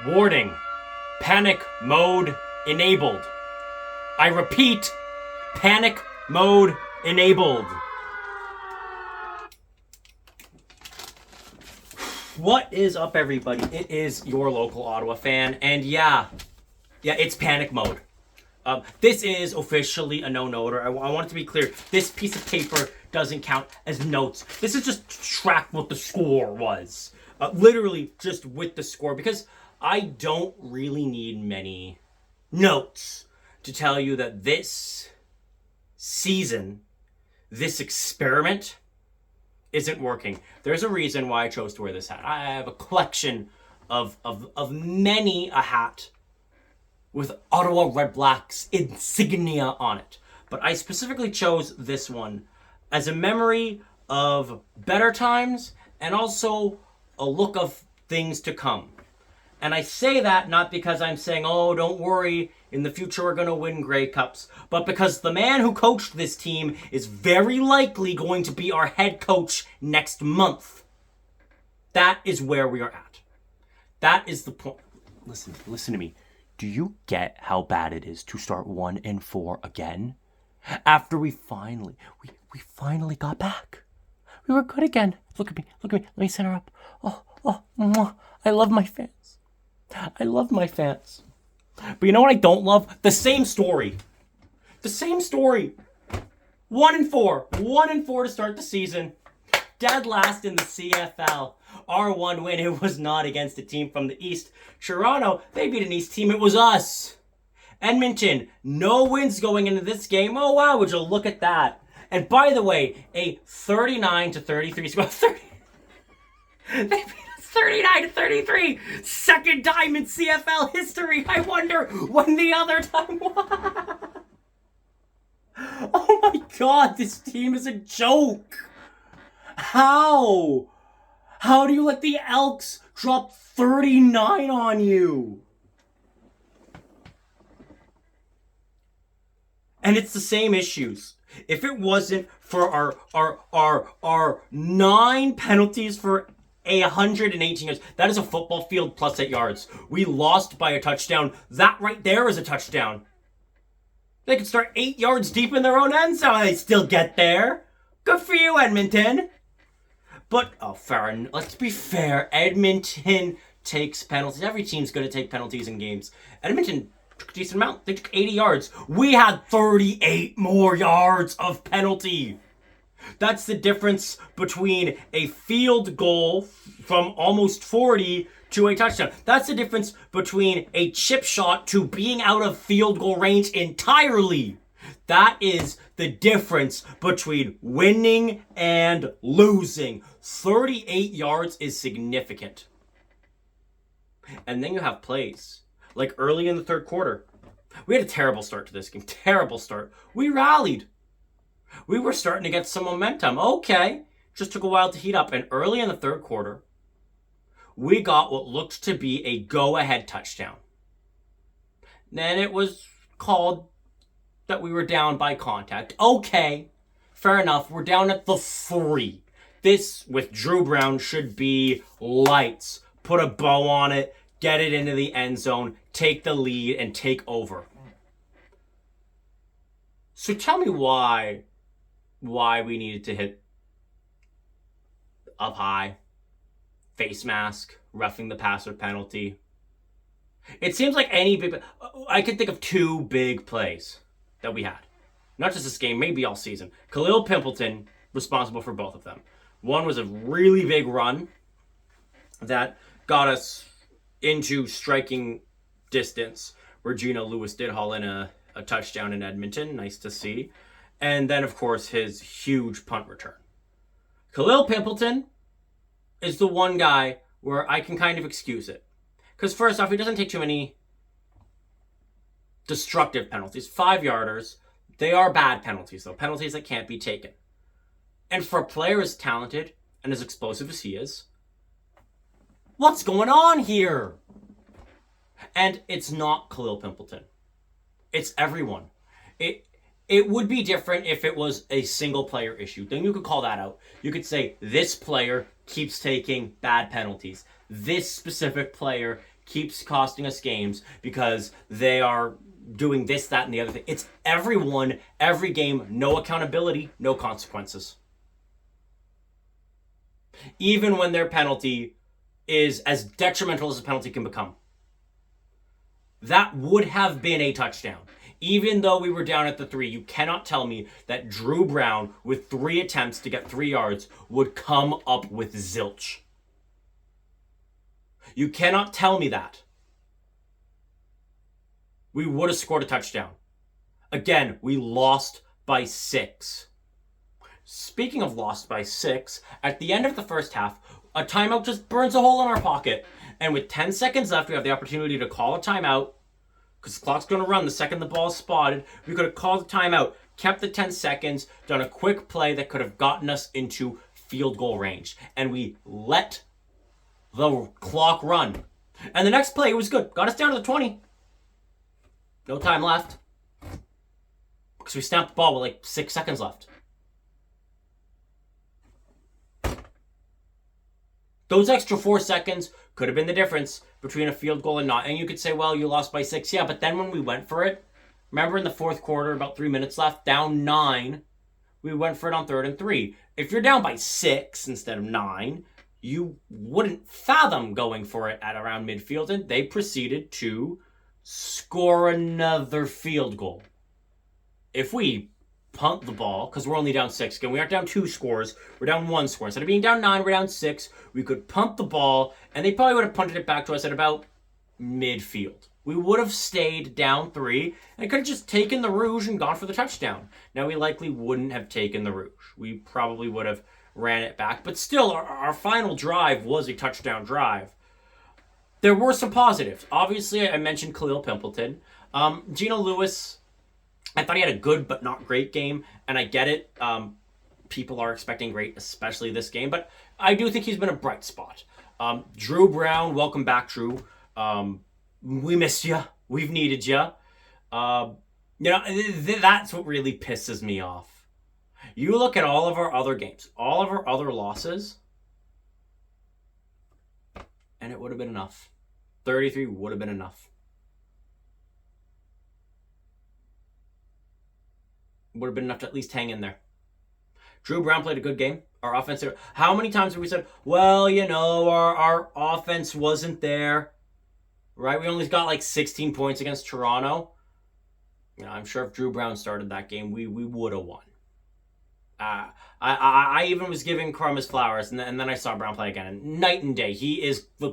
Warning. Panic mode enabled. I repeat, panic mode enabled. What is up, everybody? It is your local Ottawa fan, and yeah, it's panic mode. This is officially a no-noter. I want it to be clear. This piece of paper doesn't count as notes. This is just to track what the score was. Literally just with the score, because I don't really need many notes to tell you that this season, this experiment, isn't working. There's a reason why I chose to wear this hat. I have a collection of many a hat with Ottawa REDBLACKS insignia on it. But I specifically chose this one as a memory of better times and also a look of things to come. And I say that not because I'm saying, oh, don't worry, in the future we're going to win Grey Cups, but because the man who coached this team is very likely going to be our head coach next month. That is where we are at. That is the point. Listen to me. Do you get how bad it is to start 1-4 again? After we finally got back. We were good again. Look at me. Let me center up. Oh, I love my fans. But you know what I don't love? The same story. 1-4. 1-4 to start the season. Dead last in the CFL. Our one win, it was not against a team from the East. Toronto, they beat an East team. It was us. Edmonton, no wins going into this game. Oh, wow, would you look at that. And by the way, a 39-33 score. They beat us 39-33. Second time in CFL history. I wonder when the other time was. Oh my God, this team is a joke. How? How do you let the Elks drop 39 on you? And it's the same issues. If it wasn't for our 9 penalties for 118 yards, that is a football field plus 8 yards. We lost by a touchdown. That right there is a touchdown. They could start 8 yards deep in their own end zone. They still get there. Good for you, Edmonton. But, let's be fair. Edmonton takes penalties. Every team's going to take penalties in games. Edmonton took a decent amount. They took 80 yards. We had 38 more yards of penalty. That's the difference between a field goal from almost 40 to a touchdown. That's the difference between a chip shot to being out of field goal range entirely. That is the difference between winning and losing. 38 yards is significant. And then you have plays. Like early in the third quarter. We had a terrible start to this game. Terrible start. We rallied. We were starting to get some momentum. Okay. Just took a while to heat up. And early in the third quarter, we got what looked to be a go-ahead touchdown. Then it was called that we were down by contact. Okay, fair enough. We're down at the 3. This, with Drew Brown, should be lights. Put a bow on it, get it into the end zone, take the lead, and take over. So tell me why we needed to hit up high, face mask, roughing the passer penalty. It seems like I could think of 2 big plays that we had. Not just this game, maybe all season. Khalil Pimpleton, responsible for both of them. One was a really big run that got us into striking distance, where Gino Lewis did haul in a touchdown in Edmonton. Nice to see. And then, of course, his huge punt return. Khalil Pimpleton is the one guy where I can kind of excuse it. Because first off, he doesn't take too many destructive penalties. 5-yarders. They are bad penalties, though. Penalties that can't be taken. And for a player as talented and as explosive as he is, what's going on here? And it's not Khalil Pimpleton. It's everyone. It would be different if it was a single player issue. Then you could call that out. You could say this player keeps taking bad penalties. This specific player keeps costing us games because they are doing this, that, and the other thing. It's everyone, every game, no accountability, no consequences. Even when their penalty is as detrimental as a penalty can become. That would have been a touchdown. Even though we were down at the 3, you cannot tell me that Drew Brown, with 3 attempts to get 3 yards, would come up with zilch. You cannot tell me that. We would have scored a touchdown. Again, we lost by 6. Speaking of lost by 6, at the end of the first half, a timeout just burns a hole in our pocket. And with 10 seconds left, we have the opportunity to call a timeout. Because the clock's going to run the second the ball's spotted. We could have called the timeout, kept the 10 seconds, done a quick play that could have gotten us into field goal range. And we let the clock run. And the next play was good. Got us down to the 20. No time left. Because we snapped the ball with like 6 seconds left. Those extra 4 seconds could have been the difference between a field goal and not. And you could say, well, you lost by 6. Yeah, but then when we went for it, remember in the fourth quarter, about 3 minutes left, down 9, we went for it on 3rd and 3. If you're down by 6 instead of 9, you wouldn't fathom going for it at around midfield. And they proceeded to score another field goal. If we punt the ball, because we're only down 6. Again, we aren't down 2 scores. We're down 1 score. Instead of being down 9, we're down 6. We could punt the ball, and they probably would have punted it back to us at about midfield. We would have stayed down 3, and could have just taken the Rouge and gone for the touchdown. Now, we likely wouldn't have taken the Rouge. We probably would have ran it back. But still, our final drive was a touchdown drive. There were some positives. Obviously, I mentioned Khalil Pimpleton. Geno Lewis, I thought he had a good but not great game, and I get it. People are expecting great, especially this game, but I do think he's been a bright spot. Drew Brown, welcome back, Drew. We missed you. We've needed you. That's what really pisses me off. You look at all of our other games, all of our other losses, and it would have been enough. 33 would have been enough. Would have been enough to at least hang in there. Drew Brown played a good game. Our offense, how many times have we said, well, our offense wasn't there, right? We only got like 16 points against Toronto. I'm sure if Drew Brown started that game, we would have won. I even was giving Crum his flowers, and then I saw Brown play again. And night and day, he is the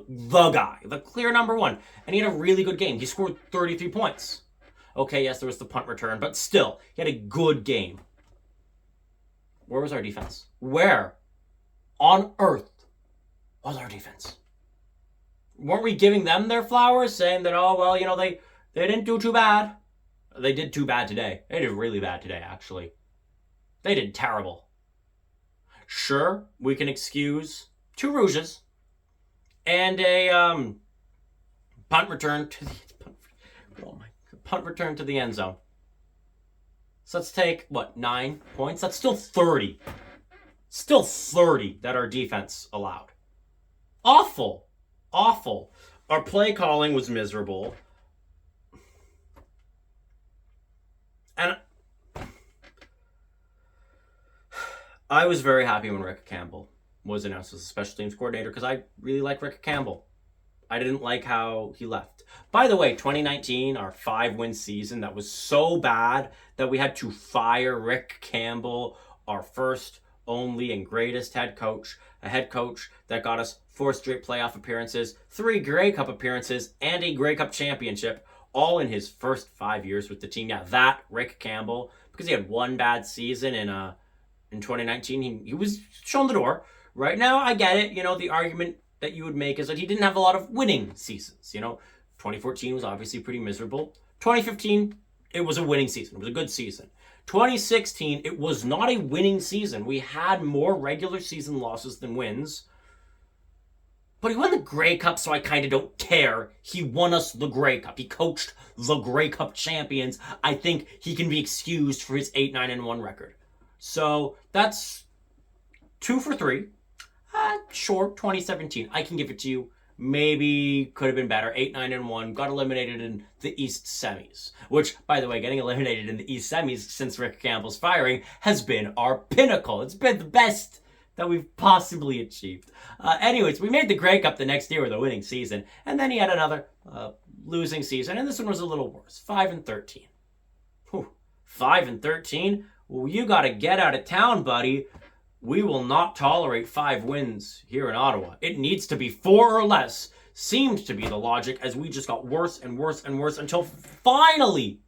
guy, the clear number 1. And he had a really good game. He scored 33 points. Okay, yes, there was the punt return, but still, he had a good game. Where was our defense? Where on earth was our defense? Weren't we giving them their flowers, saying that, they didn't do too bad? They did too bad today. They did really bad today, actually. They did terrible. Sure, we can excuse 2 Rouges and a punt return to the end zone. So let's take, 9 points? That's still 30. Still 30 that our defense allowed. Awful. Awful. Our play calling was miserable. And I was very happy when Rick Campbell was announced as a special teams coordinator because I really like Rick Campbell. I didn't like how he left. By the way, 2019, our 5-win season, that was so bad that we had to fire Rick Campbell, our first, only, and greatest head coach. A head coach that got us 4 straight playoff appearances, 3 Grey Cup appearances, and a Grey Cup championship, all in his first 5 years with the team. Yeah, that Rick Campbell, because he had 1 bad season in 2019, he was shown the door. Right now, I get it. The argument that you would make is that he didn't have a lot of winning seasons. 2014 was obviously pretty miserable. 2015, it was a winning season. It was a good season. 2016, it was not a winning season. We had more regular season losses than wins. But he won the Grey Cup, so I kind of don't care. He won us the Grey Cup. He coached the Grey Cup champions. I think he can be excused for his 8-9-1 record. So that's 2 for 3. Short, 2017. I can give it to you. maybe could have been better. 8-9-1, got eliminated in the East semis. Which, by the way, getting eliminated in the East semis since Rick Campbell's firing has been our pinnacle. It's been the best that we've possibly achieved. Anyways, we made the Grey Cup the next year with a winning season, and then he had another losing season, and this one was a little worse. 5-13. 5-13? Well, you got to get out of town, buddy. We will not tolerate 5 wins here in Ottawa. It needs to be 4 or less. Seemed to be the logic as we just got worse and worse and worse until finally,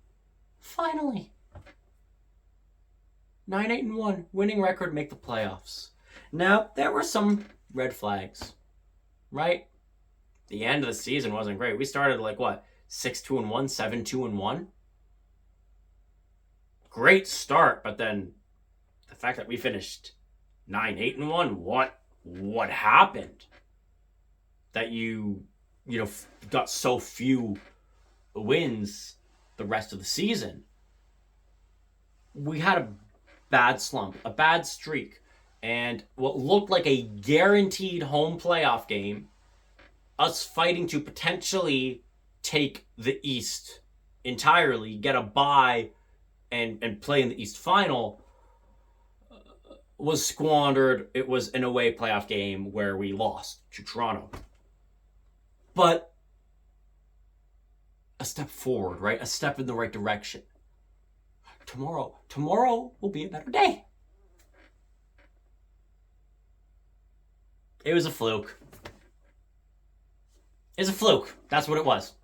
9-8-1, winning record, make the playoffs. Now, there were some red flags, right? The end of the season wasn't great. We started like, what, 6-2-1, 7-2-1? Great start, but then the fact that we finished 9-8-1, what happened? That you got so few wins the rest of the season. We had a bad slump, a bad streak, and what looked like a guaranteed home playoff game, us fighting to potentially take the East entirely, get a bye, and play in the East final, was squandered. It was an away playoff game where we lost to Toronto. But a step forward, right? A step in the right direction. Tomorrow will be a better day. It was a fluke. It's a fluke. That's what it was.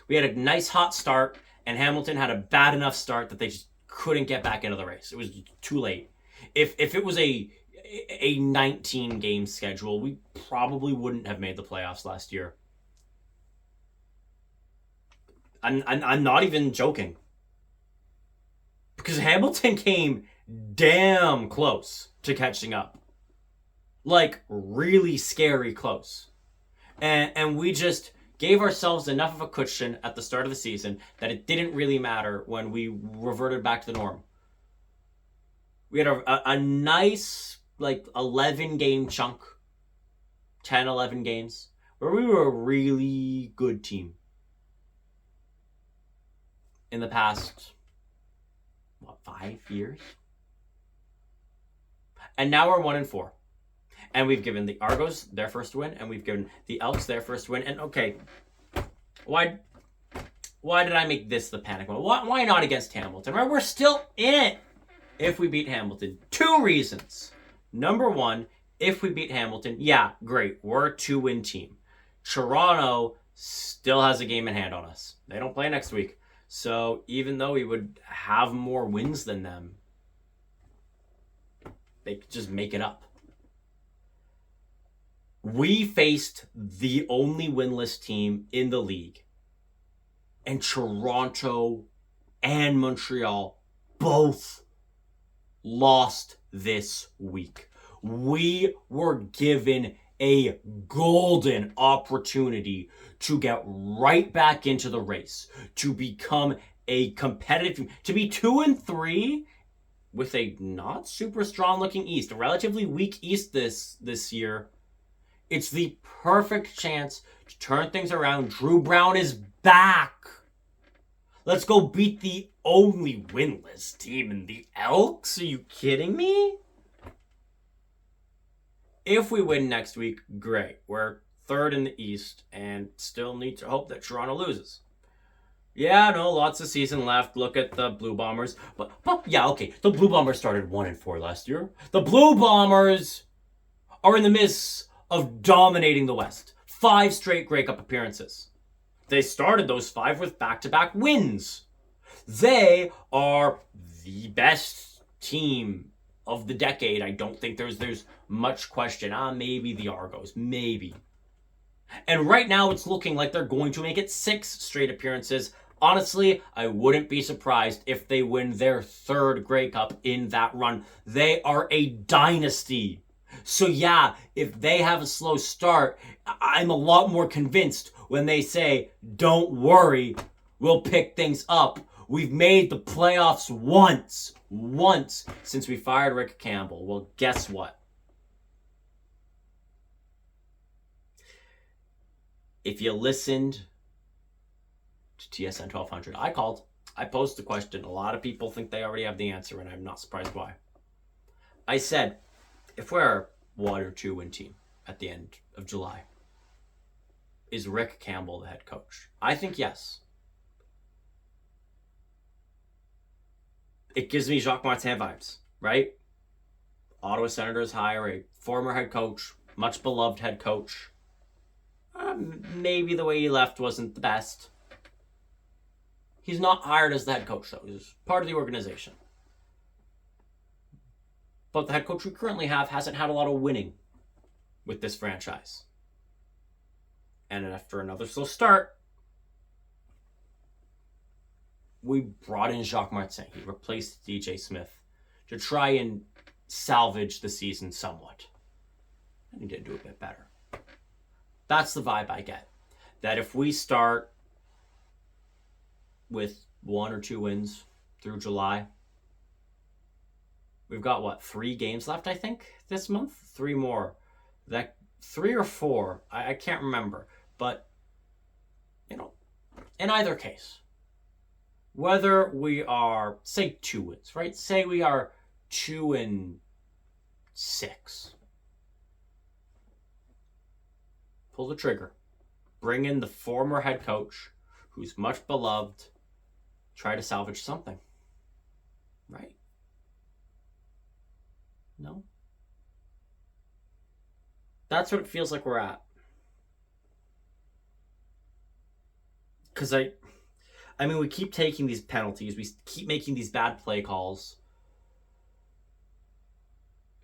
We had a nice hot start, and Hamilton had a bad enough start that they just couldn't get back into the race. It was too late. If it was a 19-game schedule, we probably wouldn't have made the playoffs last year. I'm not even joking. Because Hamilton came damn close to catching up. Like, really scary close. And we just gave ourselves enough of a cushion at the start of the season that it didn't really matter when we reverted back to the norm. We had a nice, 11-game chunk, 10, 11 games, where we were a really good team. In the past, 5 years? And now we're 1-4. And we've given the Argos their first win, and we've given the Elks their first win. And okay, why did I make this the panic mode? Why not against Hamilton? Right? We're still in it if we beat Hamilton. 2 reasons. Number 1, if we beat Hamilton, yeah, great. We're a 2-win team. Toronto still has a game in hand on us. They don't play next week. So even though we would have more wins than them, they could just make it up. We faced the only winless team in the league. And Toronto and Montreal both lost this week. We were given a golden opportunity to get right back into the race, to become a competitive team, to be 2-3 with a not super strong looking East, a relatively weak East this year. It's the perfect chance to turn things around. Drew Brown is back. Let's go beat the only winless team in the Elks. Are you kidding me? If we win next week, great. We're 3rd in the East and still need to hope that Toronto loses. Yeah, no, lots of season left. Look at the Blue Bombers. But yeah, okay. The Blue Bombers started 1-4 last year. The Blue Bombers are in the midst of dominating the West. 5 straight Grey Cup appearances. They started those 5 with back-to-back wins. They are the best team of the decade. I don't think there's much question. Maybe the Argos. Maybe. And right now it's looking like they're going to make it 6 straight appearances. Honestly, I wouldn't be surprised if they win their 3rd Grey Cup in that run. They are a dynasty. So yeah, if they have a slow start, I'm a lot more convinced when they say, don't worry, we'll pick things up. We've made the playoffs once since we fired Rick Campbell. Well, guess what? If you listened to TSN 1200, I called. I posed the question. A lot of people think they already have the answer, and I'm not surprised why. I said, if we're a 1 or 2 win team at the end of July, is Rick Campbell the head coach? I think yes. It gives me Jacques Martin vibes, right? Ottawa Senators hire a former head coach, much beloved head coach. Maybe the way he left wasn't the best. He's not hired as the head coach, though. He's part of the organization. But the head coach we currently have hasn't had a lot of winning with this franchise. And after another slow start, we brought in Jacques Martin. He replaced DJ Smith to try and salvage the season somewhat. And he did do a bit better. That's the vibe I get. That if we start with 1 or 2 wins through July, we've got 3 games left, I think, this month? 3 more. 3 or 4, I can't remember. But, in either case, whether we are, say, 2 wins, right? Say we are 2-6. Pull the trigger. Bring in the former head coach, who's much beloved. Try to salvage something. Right? No? That's what it feels like we're at. Because I mean, we keep taking these penalties. We keep making these bad play calls.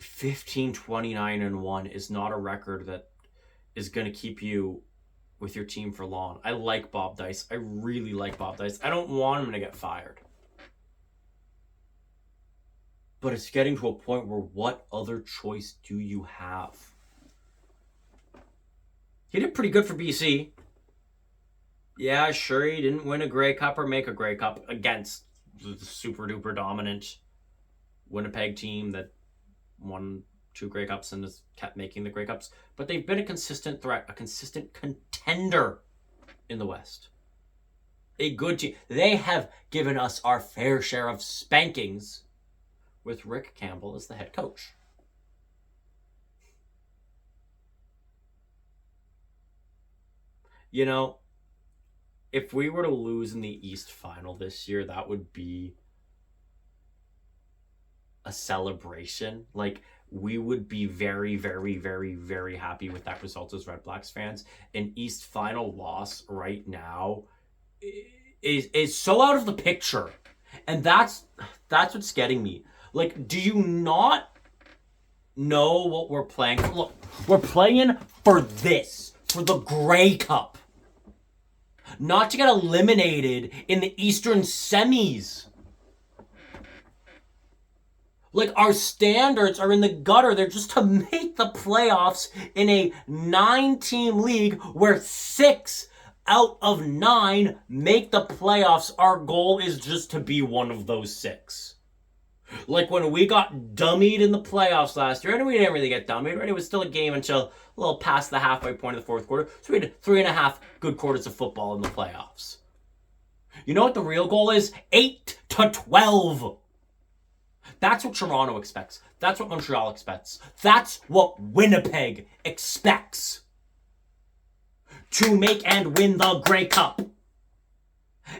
15-29-1 is not a record that is going to keep you with your team for long. I like Bob Dyce. I really like Bob Dyce. I don't want him to get fired. But it's getting to a point where what other choice do you have? He did pretty good for BC. Yeah, sure, he didn't win a Grey Cup or make a Grey Cup against the super duper dominant Winnipeg team that won 2 Grey Cups and has kept making the Grey Cups. But they've been a consistent threat, a consistent contender in the West. A good team. They have given us our fair share of spankings with Rick Campbell as the head coach. If we were to lose in the East Final this year, that would be a celebration. We would be very, very, very, very happy with that result as Red Blacks fans. An East Final loss right now is so out of the picture. And that's what's getting me. Do you not know what we're playing for? Look, we're playing for this, for the Grey Cup. Not to get eliminated in the Eastern semis. Our standards are in the gutter. They're just to make the playoffs in a 9-team league where 6 out of 9 make the playoffs. Our goal is just to be one of those 6. When we got dummied in the playoffs last year, and we didn't really get dummied, right? It was still a game until a little past the halfway point of the 4th quarter. So we had 3.5 good quarters of football in the playoffs. You know what the real goal is? 8-12. That's what Toronto expects. That's what Montreal expects. That's what Winnipeg expects. To make and win the Grey Cup.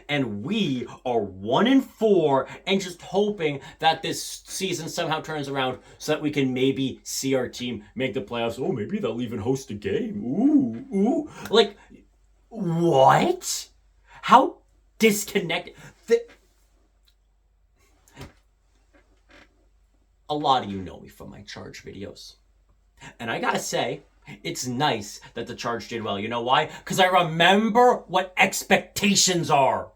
And we are 1-4 and just hoping that this season somehow turns around so that we can maybe see our team make the playoffs. Oh, maybe they'll even host a game. Ooh. What? How disconnected? A lot of you know me from my Charge videos. And I gotta say, it's nice that the Charge did well. You know why? Because I remember what expectations are.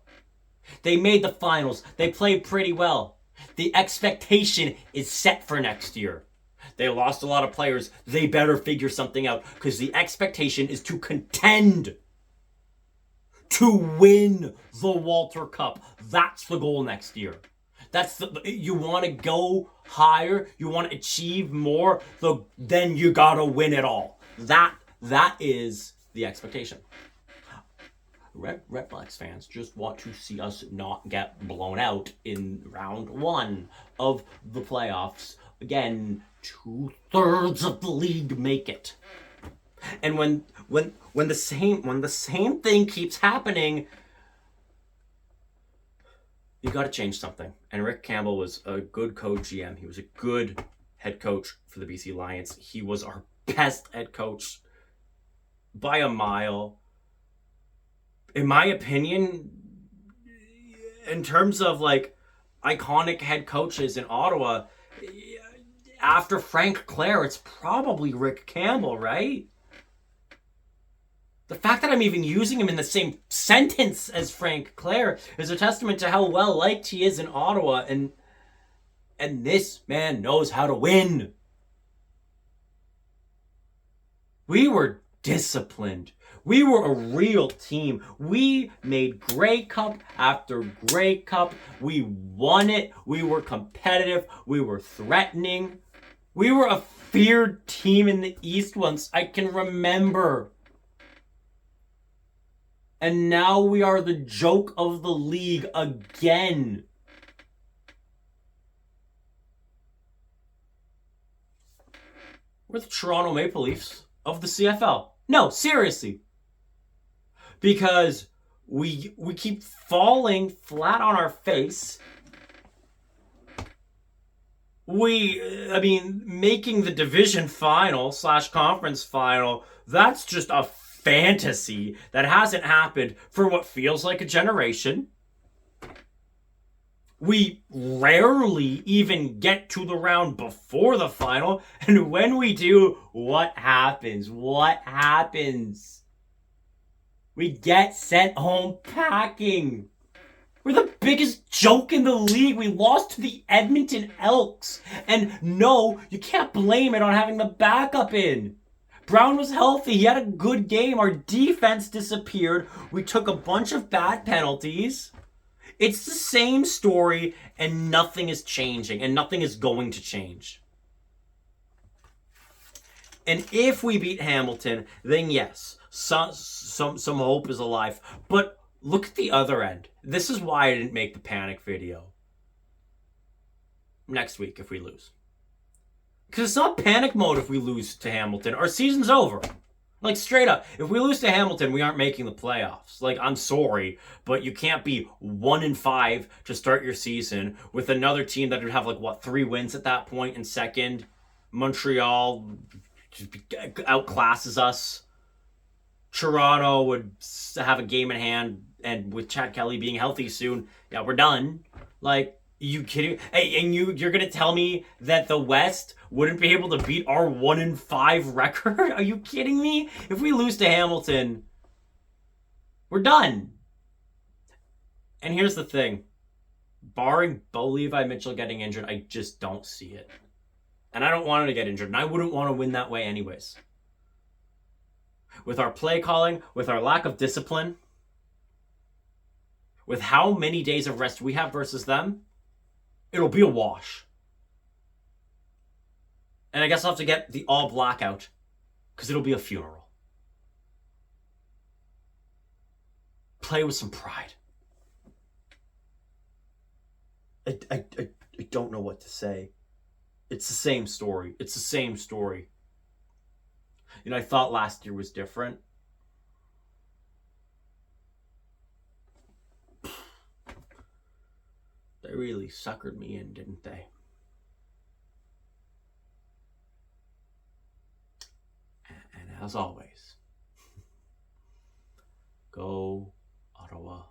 They made the finals. They played pretty well. The expectation is set for next year. They lost a lot of players. They better figure something out because the expectation is to contend. To win the Walter Cup. That's the goal next year. You want to go higher, you want to achieve more, then you gotta win it all. That is the expectation. REDBLACKS fans just want to see us not get blown out in round 1 of the playoffs. Again, 2/3 of the league make it. And when the same thing keeps happening, you got to change something. And Rick Campbell was a good coach GM. He was a good head coach for the BC Lions. He was our best head coach by a mile. In my opinion, in terms of like iconic head coaches in Ottawa, after Frank Clare, it's probably Rick Campbell, right? The fact that I'm even using him in the same sentence as Frank Clare is a testament to how well liked he is in Ottawa, and this man knows how to win. We were disciplined. We were a real team. We made Grey Cup after Grey Cup. We won it. We were competitive. We were threatening. We were a feared team in the East once I can remember. And now we are the joke of the league again. We're the Toronto Maple Leafs of the CFL. No, seriously. Because we keep falling flat on our face. Making the division final / conference final, that's just a fantasy that hasn't happened for what feels like a generation. We rarely even get to the round before the final, and when we do, what happens? What happens? We get sent home packing. We're the biggest joke in the league. We lost to the Edmonton Elks. And no, you can't blame it on having the backup in. Brown was healthy. He had a good game. Our defense disappeared. We took a bunch of bad penalties. It's the same story, and nothing is changing, and nothing is going to change. And if we beat Hamilton, then yes, some hope is alive. But look at the other end. This is why I didn't make the panic video next week if we lose. Because it's not panic mode if we lose to Hamilton. Our season's over. Like, straight up. If we lose to Hamilton, we aren't making the playoffs. Like, I'm sorry, but you can't be 1-5 to start your season with another team that would have, 3 wins at that point in second. Montreal outclasses us. Toronto would have a game in hand, and with Chad Kelly being healthy soon, yeah, we're done. Like, you kidding? Hey, and you're gonna tell me that the West wouldn't be able to beat our 1-5 record? Are you kidding me? If we lose to Hamilton, we're done. And here's the thing. Barring Bo Levi Mitchell getting injured, I just don't see it. And I don't want him to get injured, and I wouldn't want to win that way anyways. With our play calling, with our lack of discipline, with how many days of rest we have versus them, it'll be a wash. And I guess I'll have to get the all black out, because it'll be a funeral. Play with some pride. I don't know what to say. It's the same story. It's the same story. You know, I thought last year was different. They really suckered me in, didn't they? And as always, go Ottawa.